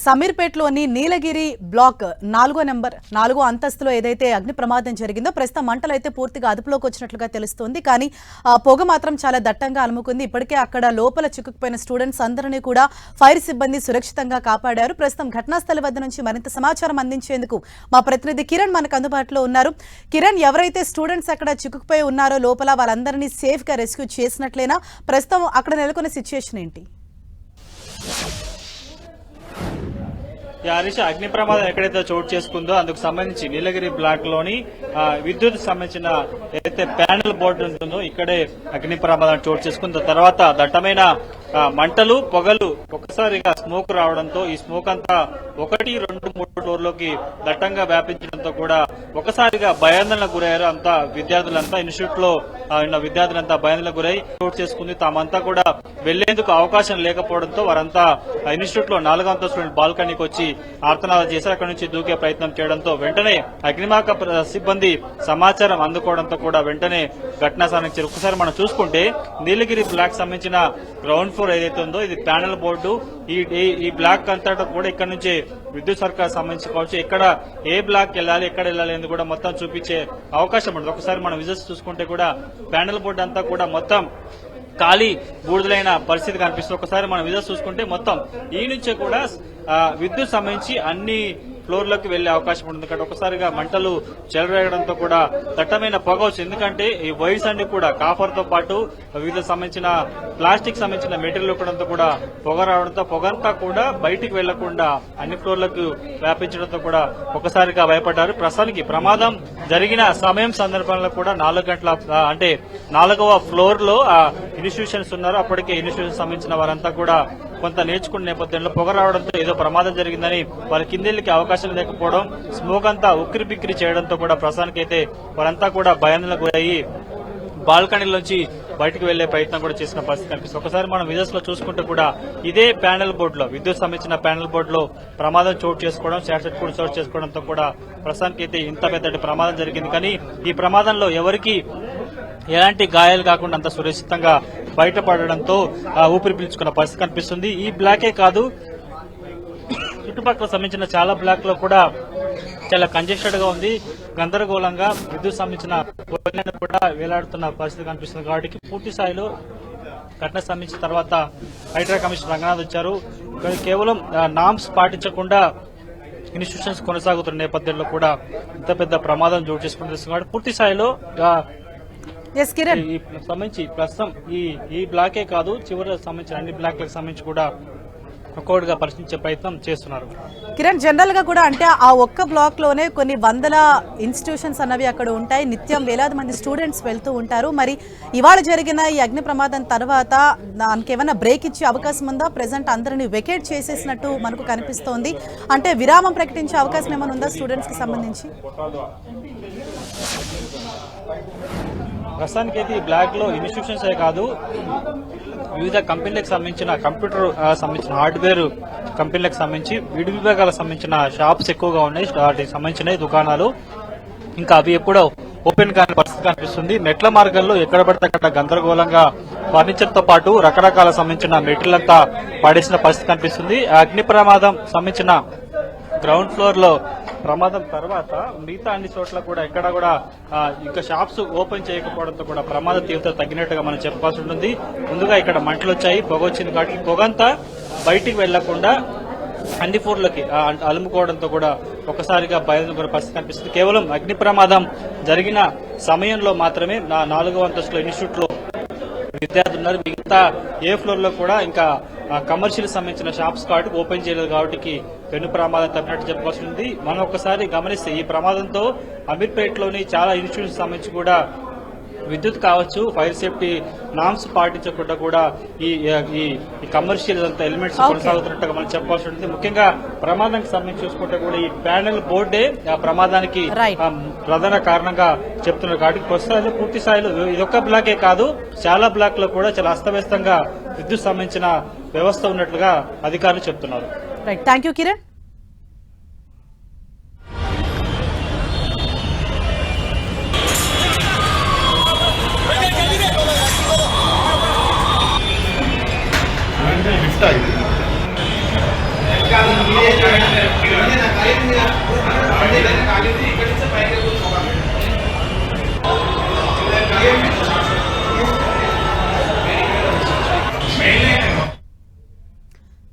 సమీర్పేటలోని నీలగిరి black 4వ అంతస్తులో ఏదైతే అగ్ని ప్రమాదం జరిగిందో ప్రస్తుతం మంటలు అయితే పూర్తిగా అదుపులోకి వచ్చినట్లుగా తెలుస్తోంది. కానీ పొగ మాత్రం చాలా దట్టంగా అలుముకుంది. ఇప్పటికే అక్కడ లోపల చిక్కుకుపోయిన స్టూడెంట్స్ అందరినీ కూడా ఫైర్ సిబ్బంది సురక్షితంగా కాపాడారు. ప్రస్తుతం ఘటనా స్థలం వద్ద నుంచి మరింత సమాచారం అందించేందుకు మా ప్రతినిధి కిరణ్ మనకు అందుబాటులో ఉన్నారు. కిరణ్, ఎవరైతే స్టూడెంట్స్ అక్కడ చిక్కుకుపోయి ఉన్నారో లోపల వాళ్ళందరినీ సేఫ్ గా రెస్క్యూ చేసినట్లేనా? ప్రస్తుతం అక్కడ నెలకొన్న సిచ్యుయేషన్ ఏంటి? హరీష్, అగ్ని ప్రమాదం ఎక్కడైతే చోటు చేసుకుందో అందుకు సంబంధించి నీలగిరి బ్లాక్ లోని విద్యుత్ సంబంధించిన ఏదైతే ప్యానెల్ బోర్డు ఉంటుందో ఇక్కడే అగ్ని ప్రమాదం చోటు చేసుకుంది. తర్వాత దట్టమైన మంటలు, పొగలు, ఒకసారిగా స్మోక్ రావడంతో ఈ స్మోక్ అంతా 1, 2, 3 ఫ్లోర్లోకి దట్టంగా వ్యాపించడంతో కూడా ఒకసారిగా భయాందోళనకు గురయ్యారు. అంతా విద్యార్థులంతా ఇన్స్టిట్యూట్ లో ఉన్న విద్యార్థులంతా భయాందోళనకు గురై చోటు చేసుకుంది. తామంతా కూడా వెళ్లేందుకు అవకాశం లేకపోవడంతో వారంతా ఇన్స్టిట్యూట్ లో 4వ అంతస్తు బాల్కనీకి వచ్చి ఆర్తనాదాలు చేశారు. అక్కడి నుంచి దూకే ప్రయత్నం చేయడంతో వెంటనే అగ్నిమాపక సిబ్బంది సమాచారం అందుకోవడంతో కూడా వెంటనే ఘటనా స్థానానికి చేరు. ఒకసారి మనం చూసుకుంటే నీలగిరి బ్లాక్ సంబంధించిన గ్రౌండ్ ఫ్లోర్ ఏదైతే ఉందో ఇది ప్యానెల్ బోర్డు. ఈ బ్లాక్ అంతటా కూడా ఇక్కడ నుంచి విద్యుత్ సర్కార్ సంబంధించి కావచ్చు, ఎక్కడ ఏ బ్లాక్ వెళ్ళాలి, ఎక్కడ వెళ్ళాలి అని కూడా మొత్తం చూపించే అవకాశం ఉంటుంది. ఒకసారి మనం విజిట్స్ చూసుకుంటే కూడా ప్యానెల్ బోర్డు అంతా కూడా మొత్తం ఖాళీ బూడిదలైన పరిస్థితి కనిపిస్తుంది. ఒకసారి మనం విజిట్స్ చూసుకుంటే మొత్తం ఈ నుంచే కూడా విద్యుత్ సంబంధించి అన్ని ఫ్లోర్లకు వెళ్లే అవకాశం ఉంటుంది. ఇక్కడ ఒకసారిగా మంటలు చెలరేగడంతో కూడా దట్టమైన పొగ వచ్చింది. ఎందుకంటే ఈ వైర్స్ అన్ని కూడా కాపర్ తో పాటు వివిధ సంబంధించిన ప్లాస్టిక్ సంబంధించిన మెటీరియల్ ఉండడంతో కూడా పొగ రావడంతో పొగంతా కూడా బయటికి వెళ్లకుండా అన్ని ఫ్లోర్లకు వ్యాపించడంతో కూడా ఒకసారిగా భయపడ్డారు. ప్రస్తుతానికి ప్రమాదం జరిగిన సమయం సందర్భంలో కూడా 4 గంటల అంటే 4వ ఫ్లోర్ లో ఇన్స్టిట్యూషన్స్ ఉన్నారు. అప్పటికే ఇన్స్టిట్యూషన్ సంబంధించిన వారంతా కూడా కొంత నేర్చుకున్న నేపథ్యంలో పొగ రావడంతో ఏదో ప్రమాదం జరిగిందని వారి కిందెళ్లికి అవకాశం లేకపోవడం, స్మోక్ అంతా ఉక్కిరి బిక్కిరి చేయడంతో కూడా ప్రస్తుతానికైతే వారంతా కూడా భయాందోళనకు గురయ్యి బాల్కనీలోంచి బయటకు వెళ్లే ప్రయత్నం కూడా చేసిన పరిస్థితి కనిపిస్తుంది. ఒకసారి మనం విజువల్స్ లో చూసుకుంటే కూడా ఇదే ప్యానెల్ బోర్డులో విద్యుత్ సంబంధించిన ప్యానెల్ బోర్డులో ప్రమాదం చోటు చేసుకోవడం, షార్ట్ సర్క్యూట్ చోటు చేసుకోవడంతో కూడా ప్రస్తుతానికైతే ఇంత పెద్దటి ప్రమాదం జరిగింది. కానీ ఈ ప్రమాదంలో ఎవరికి ఎలాంటి గాయాలు కాకుండా అంత సురక్షితంగా బయటపడడంతో ఊపిరి పీల్చుకున్న పరిస్థితి కనిపిస్తుంది. ఈ బ్లాకే కాదు, చుట్టుపక్కల సంబంధించిన చాలా బ్లాక్ లో కూడా చాలా కంజెస్టెడ్ గా ఉంది. గందరగోళంగా విద్యుత్ సంబంధించిన కూడా వేలాడుతున్న పరిస్థితి కనిపిస్తుంది. కాబట్టి పూర్తి స్థాయిలో ఘటన సంబంధించిన తర్వాత హైడ్రా కమిషనర్ రంగనాథ్ వచ్చారు. కేవలం నామ్స్ పాటించకుండా ఇన్స్టిట్యూషన్స్ కొనసాగుతున్న నేపథ్యంలో కూడా ఇంత పెద్ద ప్రమాదం చోటు చేసుకుంటుంది. కాబట్టి పూర్తి స్థాయిలో సంబంధించి ప్రస్తుతం ఈ బ్లాకే కాదు, చివరి సంబంధించిన అన్ని బ్లాక్లకు సంబంధించి కూడా ఒక్కొక్కటిగా పరిశీలించే ప్రయత్నం చేస్తున్నారు. కిరణ్, జనరల్ గా కూడా అంటే ఆ ఒక్క బ్లాక్ లోనే కొన్ని వందల ఇన్స్టిట్యూషన్స్ అన్నవి అక్కడ ఉంటాయి. నిత్యం వేలాది మంది స్టూడెంట్స్ వెళ్తూ ఉంటారు. మరి ఇవాళ జరిగిన ఈ అగ్ని ప్రమాదం తర్వాత దానికి ఏమైనా బ్రేక్ ఇచ్చే అవకాశం ఉందా? ప్రెసెంట్ అందరినీ వెకేట్ చేసేసినట్టు మనకు కనిపిస్తోంది. అంటే విరామం ప్రకటించే అవకాశం ఏమైనా ఉందా స్టూడెంట్స్ కి సంబంధించి? ప్రస్తుతానికి అయితే ఈ బ్లాక్ లో ఇన్స్టిట్యూషన్స్ కాదు, వివిధ కంపెనీలకు సంబంధించిన కంప్యూటర్ సంబంధించిన హార్డ్వేర్ కంపెనీలకు సంబంధించి విడి విభాగాలకు సంబంధించిన షాప్స్ ఎక్కువగా ఉన్నాయి. వాటికి సంబంధించిన దుకాణాలు ఇంకా అవి ఎప్పుడో ఓపెన్ కాని పరిస్థితి కనిపిస్తుంది. మెట్ల మార్గంలో ఎక్కడ పడితే అక్కడ గందరగోళంగా ఫర్నిచర్ తో పాటు రకరకాల సంబంధించిన మెటీరియల్ అంతా పడేసిన పరిస్థితి కనిపిస్తుంది. అగ్ని ప్రమాదం సంబంధించిన గ్రౌండ్ ఫ్లోర్ లో ప్రమాదం తర్వాత మిగతా అన్ని చోట్ల కూడా ఎక్కడ కూడా ఇంకా షాప్స్ ఓపెన్ చేయకపోవడంతో కూడా ప్రమాద తీవ్రత తగ్గినట్టుగా మనం చెప్పాల్సి ఉంటుంది. ముందుగా ఇక్కడ మంటలు వచ్చాయి, పొగ వచ్చింది. కాబట్టి పొగంతా బయటికి వెళ్లకుండా అన్ని ఫ్లోర్లకి అలుముకోవడంతో కూడా ఒకసారిగా భయంకర పరిస్థితి కనిపిస్తుంది. కేవలం అగ్ని ప్రమాదం జరిగిన సమయంలో మాత్రమే 4వ అంతస్తులో ఇన్స్టిట్యూట్ లో విద్యార్థులు ఉన్నారు. మిగతా ఏ ఫ్లోర్ లో కూడా ఇంకా కమర్షియల్ సంబంధించిన షాప్స్ కాబట్టి ఓపెన్ చేయలేదు. కాబట్టి పెను ప్రమాదం తప్పినట్టు చెప్పాల్సి ఉంది. మనం ఒకసారి గమనిస్తే ఈ ప్రమాదంతో అమీర్పేటలోని చాలా ఇన్స్టిట్యూట్స్ సంబంధించి కూడా విద్యుత్ కావచ్చు, ఫైర్ సేఫ్టీ నామ్స్ పాటించకుండా కూడా ఈ కమర్షియల్ అంతా ఎలిమెంట్స్ కొనసాగుతున్నట్టుగా మనం చెప్పాల్సి ఉంటుంది. ముఖ్యంగా ప్రమాదానికి సంబంధించి చూసుకుంటే కూడా ఈ ప్యానెల్ బోర్డే ఆ ప్రమాదానికి ప్రధాన కారణంగా చెప్తున్నారు. కాబట్టి ప్రస్తుతం పూర్తి స్థాయిలో ఇదొక్క బ్లాకే కాదు, చాలా బ్లాక్ లో కూడా చాలా అస్తవ్యస్తంగా విద్యుత్ సంబంధించిన వ్యవస్థ ఉన్నట్లుగా అధికారులు చెప్తున్నారు. Thank you Kiran. ये ఇక్కడ నుంచి పైకి